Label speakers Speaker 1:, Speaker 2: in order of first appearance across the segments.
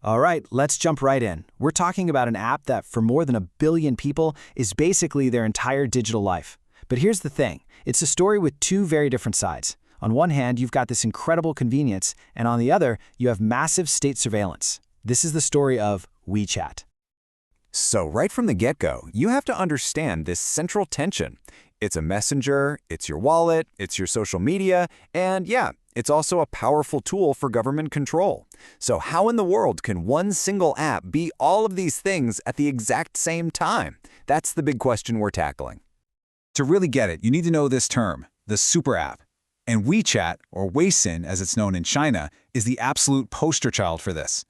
Speaker 1: All right, let's jump right in. We're talking about an app that, for more than 1 billion people, is basically their entire digital life. But here's the thing. It's a story with two very different sides. On one hand, you've got this incredible convenience, and on the other, you have massive state surveillance. This is the story of WeChat.
Speaker 2: So right from the get-go, you have to understand this central tension. It's a messenger, it's your wallet, it's your social media, and yeah, it's also a powerful tool for government control. So how in the world can one single app be all of these things at the exact same time? That's the big question we're tackling.
Speaker 3: To really get it, you need to know this term, the super app. And WeChat, or Weixin as it's known in China, is the absolute poster child for this.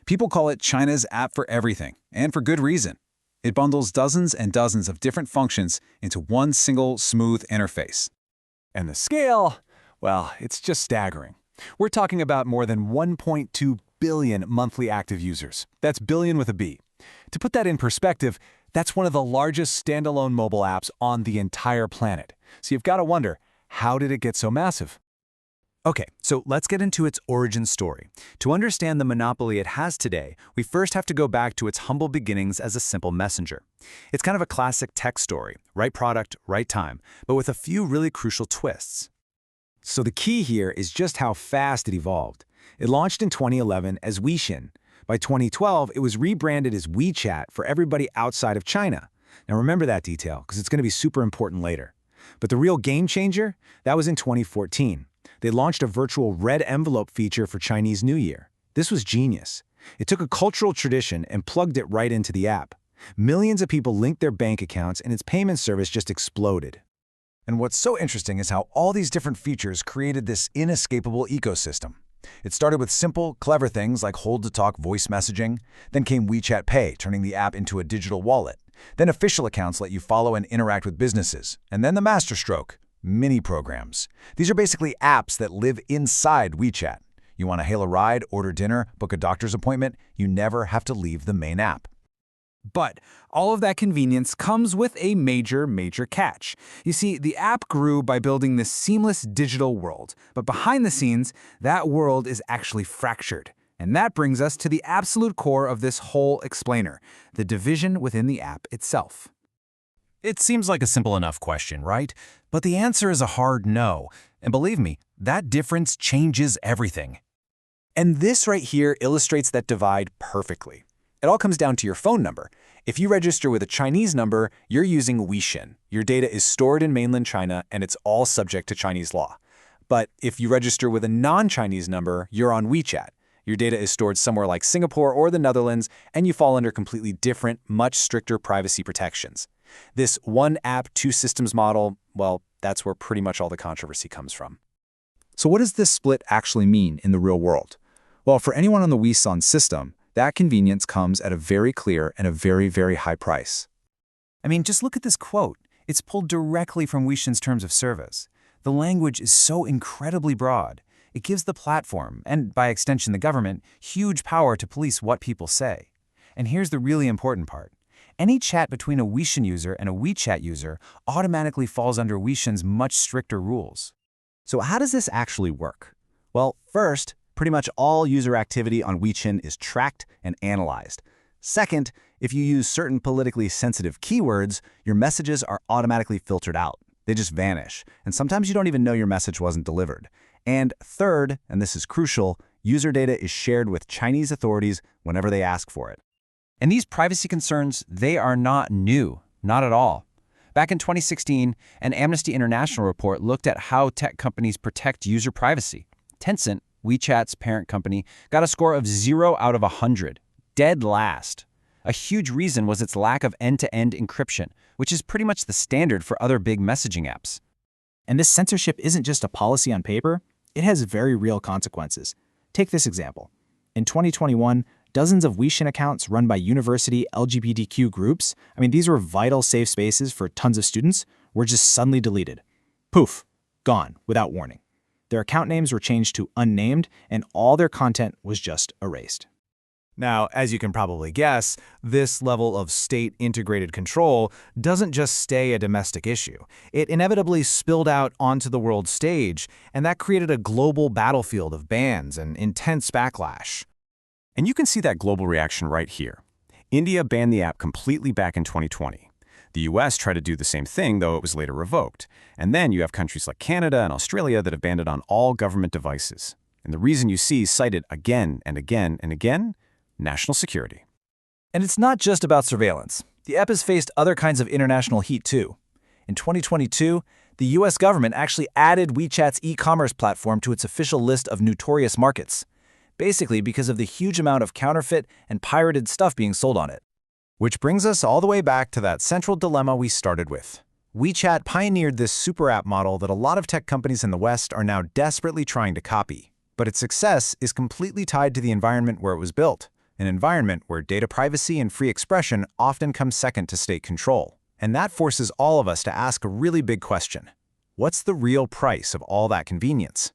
Speaker 3: People call it China's app for everything, and for good reason. It bundles dozens and dozens of different functions into one single smooth interface.
Speaker 4: And the scale, well, it's just staggering. We're talking about more than 1.2 billion monthly active users. That's billion with a B. To put that in perspective, that's one of the largest standalone mobile apps on the entire planet. So you've got to wonder, how did it get so massive?
Speaker 1: Okay, so let's get into its origin story. To understand the monopoly it has today, we first have to go back to its humble beginnings as a simple messenger. It's kind of a classic tech story, right product, right time, but with a few really crucial twists. So the key here is just how fast it evolved. It launched in 2011 as Weixin. By 2012, it was rebranded as WeChat for everybody outside of China. Now remember that detail, because it's going to be super important later. But the real game changer, that was in 2014. They launched a virtual red envelope feature for Chinese New Year. This was genius. It took a cultural tradition and plugged it right into the app. Millions of people linked their bank accounts, and its payment service just exploded.
Speaker 5: And what's so interesting is how all these different features created this inescapable ecosystem. It started with simple, clever things like hold-to-talk voice messaging. Then came WeChat Pay, turning the app into a digital wallet. Then official accounts let you follow and interact with businesses. And then the masterstroke, mini programs. These are basically apps that live inside WeChat. You want to hail a ride, order dinner, book a doctor's appointment, you never have to leave the main app.
Speaker 6: But all of that convenience comes with a major catch. You see, the app grew by building this seamless digital world, but behind the scenes, that world is actually fractured. And that brings us to the absolute core of this whole explainer, the division within the app itself.
Speaker 1: It seems like a simple enough question, right? But the answer is a hard no. And believe me, that difference changes everything. And this right here illustrates that divide perfectly. It all comes down to your phone number. If you register with a Chinese number, you're using Weixin. Your data is stored in mainland China, and it's all subject to Chinese law. But if you register with a non-Chinese number, you're on WeChat. Your data is stored somewhere like Singapore or the Netherlands, and you fall under completely different, much stricter privacy protections. This one app, two systems model, well, that's where pretty much all the controversy comes from.
Speaker 3: So what does this split actually mean in the real world? Well, for anyone on the Weixin system, that convenience comes at a very clear and a very high price.
Speaker 1: I mean, just look at this quote. It's pulled directly from Weixin's terms of service. The language is so incredibly broad. It gives the platform, and by extension the government, huge power to police what people say. And here's the really important part. Any chat between a Weixin user and a WeChat user automatically falls under Weixin's much stricter rules. So how does this actually work? Well, first, pretty much all user activity on Weixin is tracked and analyzed. Second, if you use certain politically sensitive keywords, your messages are automatically filtered out. They just vanish, and sometimes you don't even know your message wasn't delivered. And third, and this is crucial, user data is shared with Chinese authorities whenever they ask for it. And these privacy concerns, they are not new, not at all. Back in 2016, an Amnesty International report looked at how tech companies protect user privacy. Tencent, WeChat's parent company, got a score of 0 out of 100, dead last. A huge reason was its lack of end-to-end encryption, which is pretty much the standard for other big messaging apps.
Speaker 7: And this censorship isn't just a policy on paper, it has very real consequences. Take this example. In 2021, dozens of Weixin accounts run by university LGBTQ groups, these were vital safe spaces for tons of students, were just suddenly deleted. Poof, gone, without warning. Their account names were changed to unnamed, and all their content was just erased.
Speaker 4: Now, as you can probably guess, this level of state-integrated control doesn't just stay a domestic issue. It inevitably spilled out onto the world stage, and that created a global battlefield of bans and intense backlash.
Speaker 2: And you can see that global reaction right here. India banned the app completely back in 2020. The US tried to do the same thing, though it was later revoked. And then you have countries like Canada and Australia that have banned it on all government devices. And the reason you see cited again and again and again, national security.
Speaker 5: And it's not just about surveillance. The app has faced other kinds of international heat too. In 2022, the US government actually added WeChat's e-commerce platform to its official list of notorious markets, basically because of the huge amount of counterfeit and pirated stuff being sold on it.
Speaker 2: Which brings us all the way back to that central dilemma we started with. WeChat pioneered this super app model that a lot of tech companies in the West are now desperately trying to copy. But its success is completely tied to the environment where it was built, an environment where data privacy and free expression often come second to state control. And that forces all of us to ask a really big question. What's the real price of all that convenience?